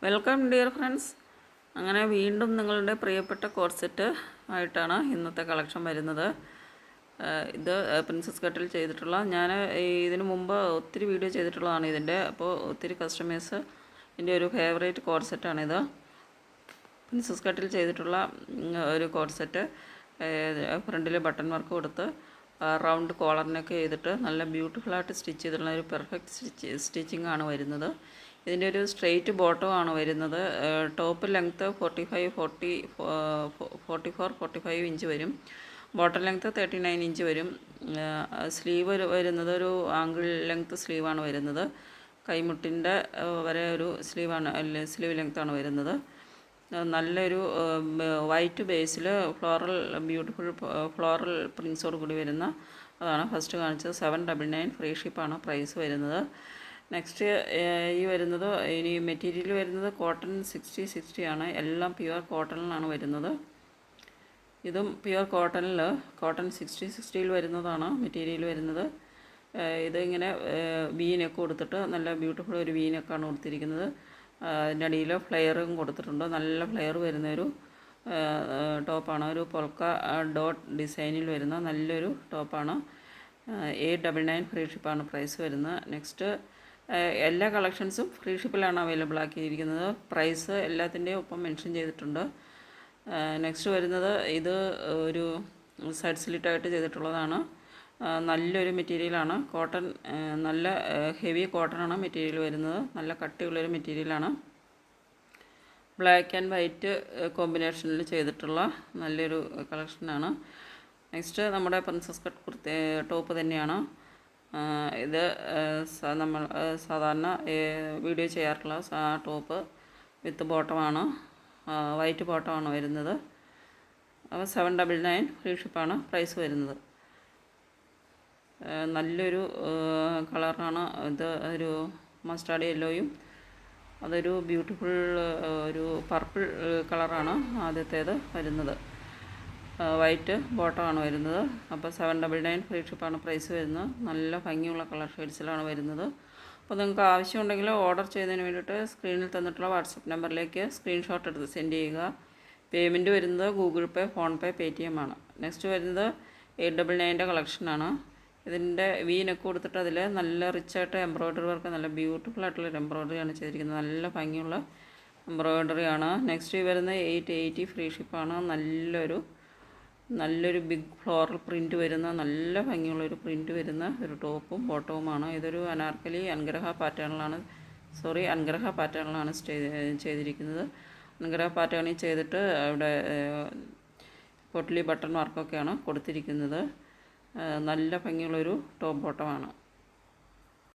Welcome dear friends. അങ്ങനെ വീണ്ടും നിങ്ങളുടെ പ്രിയപ്പെട്ട കോർസെറ്റ് ആയിട്ടാണ് ഇന്നത്തെ കളക്ഷൻ വരുന്നത്. ഇത് പ്രിൻസസ് കട്ടിൽ ചെയ്തിട്ടുള്ള ഞാൻ ഇതിനു മുമ്പ് ഒത്തിരി വീഡിയോ ചെയ്തിട്ടുള്ളതാണ് ഇതിൻ്റെ. അപ്പോൾ ഒത്തിരി കസ്റ്റമേഴ്സ് എൻ്റെ ഒരു ഫേവറേറ്റ് കോർസെറ്റാണിത്. പ്രിൻസസ് കട്ടിൽ ചെയ്തിട്ടുള്ള ഒരു കോർസെറ്റ്. ഫ്രണ്ടിൽ ബട്ടൺ വർക്ക് കൊടുത്ത് റൗണ്ട് കോളറിനൊക്കെ ചെയ്തിട്ട് നല്ല ബ്യൂട്ടിഫുള്ളായിട്ട് സ്റ്റിച്ച് ചെയ്തിട്ടുള്ള ഒരു പെർഫെക്റ്റ് സ്റ്റിച്ചിങ് ആണ് വരുന്നത്. ഇതിൻ്റെ ഒരു സ്ട്രെയിറ്റ് ബോട്ടം ആണ് വരുന്നത്. ടോപ്പ് ലെങ്ത്ത് 44-45 ഇഞ്ച് വരും. ബോട്ടം ലെങ്ത്ത് 39 ഇഞ്ച് വരും. സ്ലീവ് വരുന്നത് ഒരു ആംഗിൾ ലെങ്ത്ത് സ്ലീവാണ് വരുന്നത്. കൈമുട്ടിൻ്റെ വരെ ഒരു സ്ലീവ് ലെങ്ത്താണ് വരുന്നത്. നല്ലൊരു വൈറ്റ് ബേസിൽ ബ്യൂട്ടിഫുൾ ഫ്ലോറൽ പ്രിൻസോട് കൂടി വരുന്ന അതാണ് ഫസ്റ്റ് കാണിച്ചത്. 799 ഫ്രീ ഷിപ്പാണ് പ്രൈസ് വരുന്നത്. നെക്സ്റ്റ് ഈ വരുന്നത് ഇനി മെറ്റീരിയൽ വരുന്നത് കോട്ടൺ 60 ആണ്. എല്ലാം പ്യുവർ കോട്ടണിലാണ് വരുന്നത്. ഇതും പ്യുവർ കോട്ടൺ 60 വരുന്നതാണ് മെറ്റീരിയൽ വരുന്നത്. ഇത് ഇങ്ങനെ വീനൊക്കെ കൊടുത്തിട്ട് നല്ല ബ്യൂട്ടിഫുൾ ഒരു വീനൊക്കെയാണ് കൊടുത്തിരിക്കുന്നത്. അതിൻ്റെ അടിയിൽ ഫ്ലെയറും കൊടുത്തിട്ടുണ്ട്. നല്ല ഫ്ലെയർ വരുന്നൊരു ടോപ്പാണ്. ഒരു പൊൽക്ക ഡോട്ട് ഡിസൈനിൽ വരുന്ന നല്ലൊരു ടോപ്പാണ്. 899 ഫ്രീ ഷിപ്പാണ് പ്രൈസ് വരുന്നത്. നെക്സ്റ്റ് എല്ലാ കളക്ഷൻസും ഫ്രീ ഷിപ്പിലാണ് അവൈലബിൾ ആക്കിയിരിക്കുന്നത്. പ്രൈസ് എല്ലാത്തിൻ്റെയും ഒപ്പം മെൻഷൻ ചെയ്തിട്ടുണ്ട്. നെക്സ്റ്റ് വരുന്നത് ഇത് ഒരു സൈഡ് സ്ലിറ്റായിട്ട് ചെയ്തിട്ടുള്ളതാണ്. നല്ലൊരു മെറ്റീരിയലാണ്. കോട്ടൺ നല്ല ഹെവി കോട്ടണാണ് മെറ്റീരിയൽ വരുന്നത്. നല്ല കട്ടിയുള്ളൊരു മെറ്റീരിയലാണ്. ബ്ലാക്ക് ആൻഡ് വൈറ്റ് കോമ്പിനേഷനിൽ ചെയ്തിട്ടുള്ള നല്ലൊരു കളക്ഷനാണ്. നെക്സ്റ്റ് നമ്മുടെ പ്രിൻസസ് കട്ട് ടോപ്പ് തന്നെയാണ്. ഇത് നമ്മൾ സാധാരണ വീഡിയോ ചെയ്യാറുള്ള ടോപ്പ് വിത്ത് ബോട്ടമാണ്. വൈറ്റ് ബോട്ടമാണ് വരുന്നത്. അപ്പോൾ 799 ഫ്രീ ഷിപ്പാണ് പ്രൈസ് വരുന്നത്. നല്ലൊരു കളറാണ് ഇത്. ഒരു മസ്റ്റാർഡ് യെല്ലോയും അതൊരു ബ്യൂട്ടിഫുൾ ഒരു പർപ്പിൾ കളറാണ് ആദ്യത്തേത് വരുന്നത്. വൈറ്റ് ബോട്ടമാണ് വരുന്നത്. അപ്പോൾ 799 ഫ്രീ ഷിപ്പാണ് പ്രൈസ് വരുന്നത്. നല്ല ഭംഗിയുള്ള കളർ ഷെയ്ഡ്സിലാണ് വരുന്നത്. അപ്പോൾ നിങ്ങൾക്ക് ആവശ്യമുണ്ടെങ്കിൽ ഓർഡർ ചെയ്യുന്നതിന് വേണ്ടിയിട്ട് സ്ക്രീനിൽ തന്നിട്ടുള്ള വാട്സപ്പ് നമ്പറിലേക്ക് സ്ക്രീൻഷോട്ട് എടുത്ത് സെൻഡ് ചെയ്യുക. പേയ്മെൻറ്റ് വരുന്നത് ഗൂഗിൾ പേ, ഫോൺ പേ, പേടിഎം ആണ്. നെക്സ്റ്റ് വരുന്നത് 899 കളക്ഷനാണ്. ഇതിൻ്റെ വീനൊക്കെ കൊടുത്തിട്ട് അതിൽ നല്ല റിച്ചായിട്ട് എംബ്രോയ്ഡറി വർക്ക്, നല്ല ബ്യൂട്ടിഫുൾ ആയിട്ടുള്ളൊരു എംബ്രോയ്ഡറിയാണ് ചെയ്തിരിക്കുന്നത്. നല്ല ഭംഗിയുള്ള എംബ്രോയ്ഡറിയാണ്. നെക്സ്റ്റ് വരുന്ന 880 ഫ്രീ ഷിപ്പാണ്. നല്ലൊരു ബിഗ് ഫ്ലോറൽ പ്രിൻറ്റ് വരുന്ന നല്ല ഭംഗിയുള്ളൊരു പ്രിൻറ്റ് വരുന്ന ഒരു ടോപ്പും ബോട്ടവുമാണ്. ഇതൊരു അൻഗ്രഹ പാറ്റേണിലാണ് ചെയ്തിരിക്കുന്നത്. അൻഗ്രഹ പാറ്റേണിൽ ചെയ്തിട്ട് ഇവിടെ പൊട്ട്ലി ബട്ടൺ വർക്കൊക്കെയാണ് കൊടുത്തിരിക്കുന്നത്. നല്ല ഭംഗിയുള്ളൊരു ടോപ്പ് ബോട്ടമാണ്.